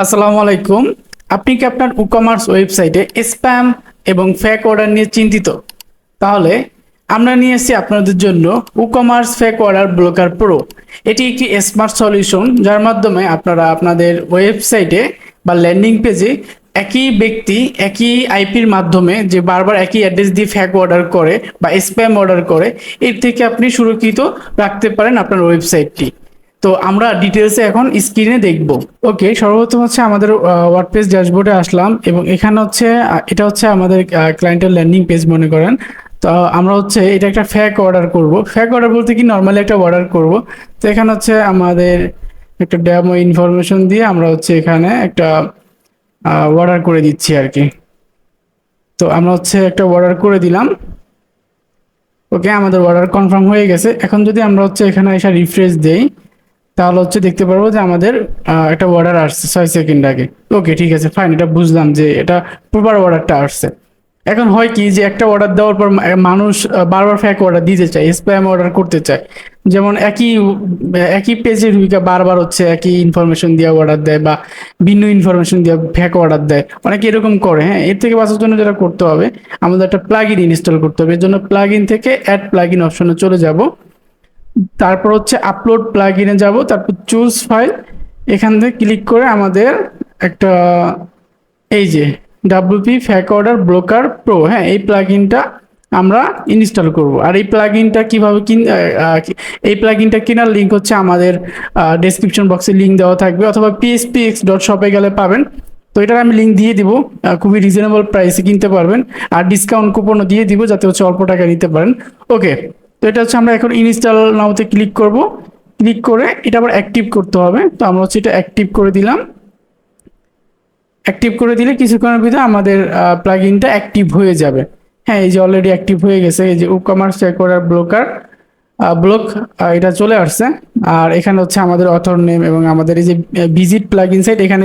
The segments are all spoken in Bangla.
আসসালামু আলাইকুম। আপনি কি আপনার ই-কমার্স ওয়েবসাইটে স্প্যাম এবং ফেক অর্ডার নিয়ে চিন্তিত? তাহলে আমরা নিয়ে এসেছি আপনাদের জন্য e-commerce fake order blocker pro. এটি একটি স্মার্ট সলিউশন যার মাধ্যমে আপনারা আপনাদের ওয়েবসাইটে বা ল্যান্ডিং পেজে একই ব্যক্তি একই আইপির মাধ্যমে যে বারবার একই অ্যাড্রেস দিয়ে ফেক অর্ডার করে বা স্প্যাম অর্ডার করে, এর থেকে আপনি সুরক্ষিত রাখতে পারেন আপনার ওয়েবসাইটটি। তো আমরা ডিটেলসে এখন স্ক্রিনে দেখব। ওকে, সর্বপ্রথম হচ্ছে আমাদের ওয়ার্ডপ্রেস ড্যাশবোর্ডে আসলাম এবং এখানে হচ্ছে এটা হচ্ছে আমাদের ক্লায়েন্টের ল্যান্ডিং পেজ মনে করেন। তো আমরা হচ্ছে এটা একটা ফেক অর্ডার করব। ফেক অর্ডার বলতে কি নর্মালি একটা অর্ডার করব। তো এখানে হচ্ছে আমাদের একটা ডেমো ইনফরমেশন দিয়ে আমরা হচ্ছে এখানে একটা অর্ডার করে দিচ্ছি আর কি। তো আমরা হচ্ছে একটা অর্ডার করে দিলাম। ওকে, আমাদের অর্ডার কনফার্ম হয়ে গেছে। এখন যদি আমরা হচ্ছে এখানে এসে রিফ্রেশ দেই তাহলে হচ্ছে দেখতে পারবো যে আমাদের একটা অর্ডার আসছে 6 সেকেন্ড আগে। ওকে, ঠিক আছে, ফাইন, এটা বুঝলাম যে এটা প্রপার অর্ডারটা আসছে। এখন হয় কি যে একটা অর্ডার দেওয়ার পর মানুষ বারবার ফেক অর্ডার দিতে চায়, স্প্যাম অর্ডার করতে চায়। যেমন একই একই পেজে ঢুকে বারবার হচ্ছে একই ইনফরমেশন দিয়ে অর্ডার দেয় বা ভিন্ন ইনফরমেশন দিয়ে ফেক অর্ডার দেয়, অনেকে এরকম করে। হ্যাঁ, এর থেকে বাঁচার জন্য যেটা করতে হবে, আমাদের একটা প্লাগ ইন ইনস্টল করতে হবে। এর জন্য প্লাগ ইন থেকে অ্যাড প্লাগ ইন অপশনে চলে যাব। তারপর হচ্ছে আপলোড প্লাগইনে যাব, তারপর চুজ ফাইল, এখান থেকে ক্লিক করে আমাদের একটা এই যে ডাব্লিউপি ফ্যাক অর্ডার ব্লকার প্রো, হ্যাঁ, এই প্লাগইনটা আমরা ইনস্টল করব। আর এই প্লাগইনটা কিভাবে এই প্লাগইনটা কেনার লিঙ্ক হচ্ছে আমাদের ডেসক্রিপশন বক্সে লিঙ্ক দেওয়া থাকবে, অথবা phpx.shop-এ গেলে পাবেন। তো এটার আমি লিঙ্ক দিয়ে দিব, খুবই রিজনেবল প্রাইসে কিনতে পারবেন। আর ডিসকাউন্ট কুপনও দিয়ে দিব যাতে হচ্ছে অল্প টাকা নিতে পারেন। ওকে, তো এটা হচ্ছে আমরা এখন ইনস্টল নাওতে ক্লিক করব। ক্লিক করে এটা আবার অ্যাক্টিভ করতে হবে। তো আমরা হচ্ছে এটা অ্যাক্টিভ করে দিলাম। অ্যাক্টিভ করে দিলে কিছুক্ষণের ভিতরে আমাদের প্লাগইনটা অ্যাক্টিভ হয়ে যাবে। হ্যাঁ, এই যে অলরেডি অ্যাক্টিভ হয়ে গেছে। এই যে e-commerce fake order blocker block, এটা চলে আসছে। আর এখানে হচ্ছে আমাদের অথর নেম এবং আমাদের এই যে ভিজিট প্লাগইন সাইট, এখানে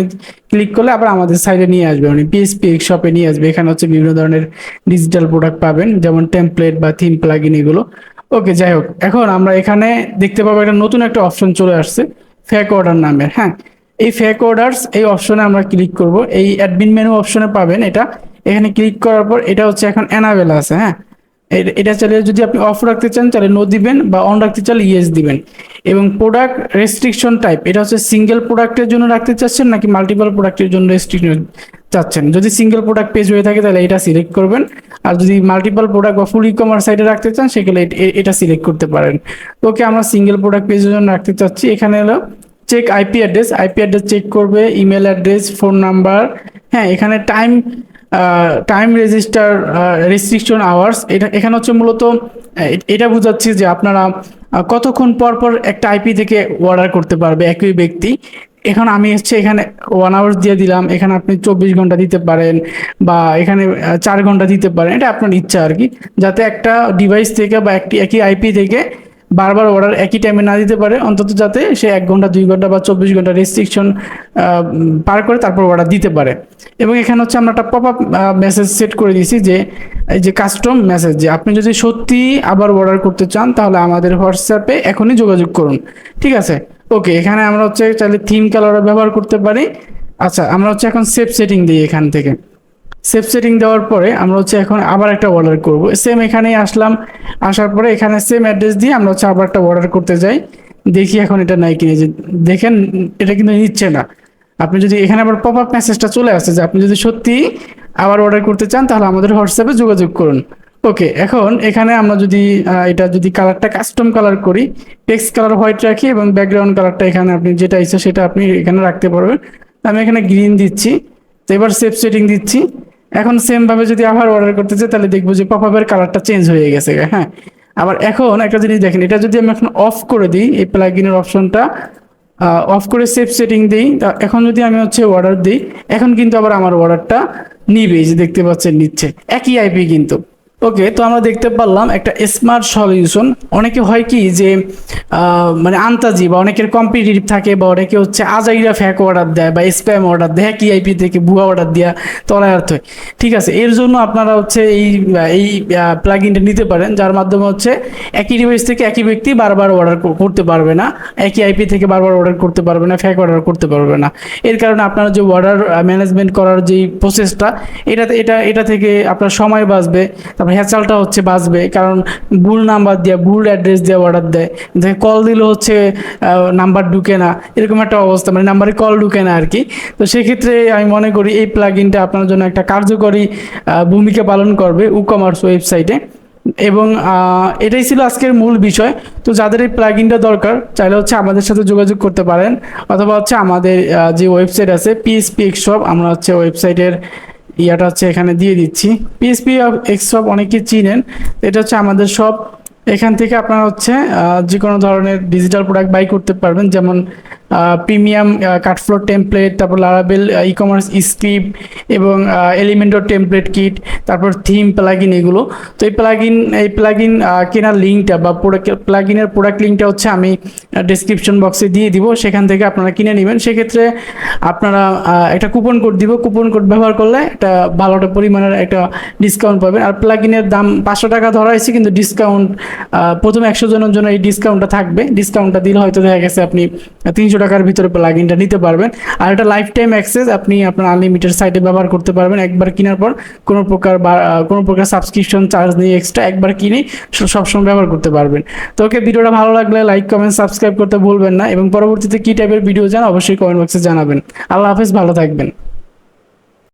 ক্লিক করলে আবার আমাদের সাইডে নিয়ে আসবে, মানে পিএসপি শপে নিয়ে আসবে। এখানে হচ্ছে বিভিন্ন ধরনের ডিজিটাল প্রোডাক্ট পাবেন, যেমন টেমপ্লেট বা থিম প্লাগইন এগুলো। ওকে, যাই হোক, এখন আমরা এখানে দেখতে পাবো একটা নতুন একটা অপশন চলে আসছে ফেক অর্ডার নামের। হ্যাঁ, এই ফেক অর্ডারস এই অপশনে আমরা ক্লিক করব। এই অ্যাডমিন মেনু অপশনে পাবেন এটা। এখানে ক্লিক করার পর এটা হচ্ছে এখন এনাবেল আছে। হ্যাঁ, এটা চাইলে যদি আপনি অফ রাখতে চান তাহলে নো দিবেন, বা অন রাখতে চাইলে ইয়েস দিবেন। এবং প্রোডাক্ট রেস্ট্রিকশন টাইপ, এটা হচ্ছে সিঙ্গেল প্রোডাক্টের জন্য রাখতে চাচ্ছেন নাকি মাল্টিপল প্রোডাক্টের জন্য রেস্ট্রিকশন চাচ্ছেন। যদি সিঙ্গেল প্রোডাক্ট পেজ হয়ে থাকে তাহলে এটা সিলেক্ট করবেন। আর যদি মাল্টিপল প্রোডাক্ট বা ফুল ই-কমার্স সাইটে রাখতে চান সেগুলো এটা সিলেক্ট করতে পারেন। ওকে, আমরা সিঙ্গেল প্রোডাক্ট পেজের জন্য রাখতে চাচ্ছি। এখানে হলো check IP address, IP address check করবে, ইমেল অ্যাড্রেস, ফোন নাম্বার। হ্যাঁ, এখানে টাইম রেজিস্টার রেস্ট্রিকশন আওয়ার্স, এটা এখানে হচ্ছে মূলত এটা বোঝাচ্ছি যে আপনারা কতক্ষণ পর পর একটা আইপি থেকে অর্ডার করতে পারবে একই ব্যক্তি। এখন আমি হচ্ছে এখানে 1 আওয়ার্স দিয়ে দিলাম, এখানে আপনি 24 ঘন্টা দিতে পারেন, বা এখানে 4 ঘন্টা দিতে পারেন, এটা আপনার ইচ্ছা আর কি। যাতে একটা ডিভাইস থেকে বা একই আইপি থেকে বারবার অর্ডার একই টাইমে না দিতে পারে, অন্তত যাতে সে 1 ঘন্টা 2 ঘন্টা বা 24 ঘন্টা রেস্ট্রিকশন পার করে তারপর অর্ডার দিতে পারে। এবং এখানে হচ্ছে আমরা একটা পপ আপ মেসেজ সেট করে দিয়েছি, যে এই যে কাস্টম মেসেজ, যে আপনি যদি সত্যি আবার অর্ডার করতে চান তাহলে আমাদের হোয়াটসঅ্যাপে এখনই যোগাযোগ করুন। ঠিক আছে, ওকে, এখানে আমরা হচ্ছে চাইলে থিম কালারও ব্যবহার করতে পারি। আচ্ছা, আমরা হচ্ছে এখন সেভ সেটিং দিই। এখান থেকে সেভ সেটিং দেওয়ার পরে আমরা হচ্ছে এখন আবার একটা অর্ডার করব। সেম এখানেই আসলাম, আসার পরে এখানে সেম অ্যাড্রেস দিয়ে আমরা হচ্ছে আবার একটা অর্ডার করতে যাই। দেখি এখন এটা নাই কিনে, যে দেখেন এটা কিন্তু নিচ্ছে না। আপনি যদি এখানে আবার পপ আপ মেসেজটা চলে আসছে যে আপনি যদি সত্যি আবার অর্ডার করতে চান তাহলে আমাদের হোয়াটসঅ্যাপে যোগাযোগ করুন। ওকে, এখন এখানে আমরা যদি এটা যদি কালারটা কাস্টম কালার করি, টেক্সট কালার হোয়াইট রাখি এবং ব্যাকগ্রাউন্ড কালারটা এখানে আপনি যেটা ইচ্ছা সেটা আপনি এখানে রাখতে পারবেন। আমি এখানে গ্রিন দিচ্ছি। তো এবার সেভ সেটিং দিচ্ছি। এখন সেম ভাবে যদি আবার অর্ডার করতে চাই তাহলে দেখবো যে পপ আপের কালারটা চেঞ্জ হয়ে গেছে। হ্যাঁ, আবার এখন একটা জিনিস দেখেন, এটা যদি আমি এখন অফ করে দিই, এই প্লাগইনের অপশনটা অফ করে সেভ সেটিং দিই, এখন যদি আমি হচ্ছে অর্ডার দিই, এখন কিন্তু আবার আমার অর্ডারটা নিবে, এই যে দেখতে পাচ্ছেন নিচ্ছে, একই আইপি কিন্তু। ওকে, তো আমরা দেখতে পারলাম একটা স্মার্ট সলিউশন। অনেকে হয় কি যে মানে আন্তাজি বা অনেকের কম্পিটিটিভ থাকে, বা অনেকে হচ্ছে আজাইরা ফ্যাক অর্ডার দেয় বা স্প্যাম অর্ডার দেয়, কি আইপি থেকে ভুয়া অর্ডার দেওয়া তলায় অর্থ হয়। ঠিক আছে, এর জন্য আপনারা হচ্ছে এই প্লাগ ইনটা নিতে পারেন, যার মাধ্যমে হচ্ছে একই ডিভাইস থেকে একই ব্যক্তি বারবার অর্ডার করতে পারবে না, একই আইপি থেকে বারবার অর্ডার করতে পারবে না, ফ্যাক অর্ডার করতে পারবে না। এর কারণে আপনার যে অর্ডার ম্যানেজমেন্ট করার যেই প্রসেসটা, এটা থেকে আপনার সময় বাঁচবে, তারপর হ্যাচালটা হচ্ছে বাঁচবে। কারণ ভুল নাম্বার দিয়ে, ভুল অ্যাড্রেস দিয়ে অর্ডার দেয়, যে কল দিলে হচ্ছে নাম্বার ঢুকে না, এরকম একটা অবস্থা, মানে নাম্বারে কল ঢুকে না আর কি। তো সেক্ষেত্রে আমি মনে করি এই প্লাগ ইনটা আপনার জন্য একটা কার্যকরী ভূমিকা পালন করবে ই কমার্স ওয়েবসাইটে। এবং এটাই ছিল আজকের মূল বিষয়। তো যাদের এই প্লাগ ইনটা দরকার, চাইলে হচ্ছে আমাদের সাথে যোগাযোগ করতে পারেন, অথবা হচ্ছে আমাদের যে ওয়েবসাইট আছে পিএসপি এক্স শপ, আমরা হচ্ছে ওয়েবসাইটের ইয়াটা হচ্ছে এখানে দিয়ে দিচ্ছি। পিএসপি এক্স শপ অনেকে চিনেন, এটা হচ্ছে আমাদের শপ। এখান থেকে আপনারা হচ্ছে যে কোনো ধরনের ডিজিটাল প্রোডাক্ট বাই করতে পারবেন, যেমন প্রিমিয়াম কাটফ্লোর টেমপ্লেট, তারপর লারাবেল ই কমার্স স্ক্রিপ্ট, এবং এলিমেন্টর টেমপ্লেট কিট, তারপর থিম প্লাগইন, এগুলো। তো এই প্লাগইন কেনার লিঙ্কটা বা প্লাগইনের প্রোডাক্ট লিঙ্কটা হচ্ছে আমি ডেসক্রিপশন বক্সে দিয়ে দিব, সেখান থেকে আপনারা কিনে নেবেন। সেক্ষেত্রে আপনারা একটা কুপন কোড দিব, কুপন কোড ব্যবহার করলে একটা ভালো একটা পরিমাণের একটা ডিসকাউন্ট পাবেন। আর প্লাগইনের দাম 500 টাকা ধরা হয়েছে, কিন্তু ডিসকাউন্ট প্রথম 100 জনের জন্য এই ডিসকাউন্টটা থাকবে। ডিসকাউন্টটা দিলে হয়তো দেখা গেছে আপনি 300 টাকার ভিতরে প্লাগইনটা নিতে পারবেন। আর এটা লাইফ টাইম অ্যাক্সেস, আপনি আপনার আনলিমিটেড সাইটে ব্যবহার করতে পারবেন। একবার কেনার পর কোনো প্রকার সাবস্ক্রিপশন চার্জ নেই এক্সট্রা, একবার কিনে সবসময় ব্যবহার করতে পারবেন। তো ওকে, ভিডিওটা ভালো লাগলে লাইক, কমেন্ট, সাবস্ক্রাইব করতে ভুলবেন না, এবং পরবর্তীতে কী টাইপের ভিডিও চান অবশ্যই কমেন্ট বক্সে জানাবেন। আল্লাহ হাফেজ, ভালো থাকবেন।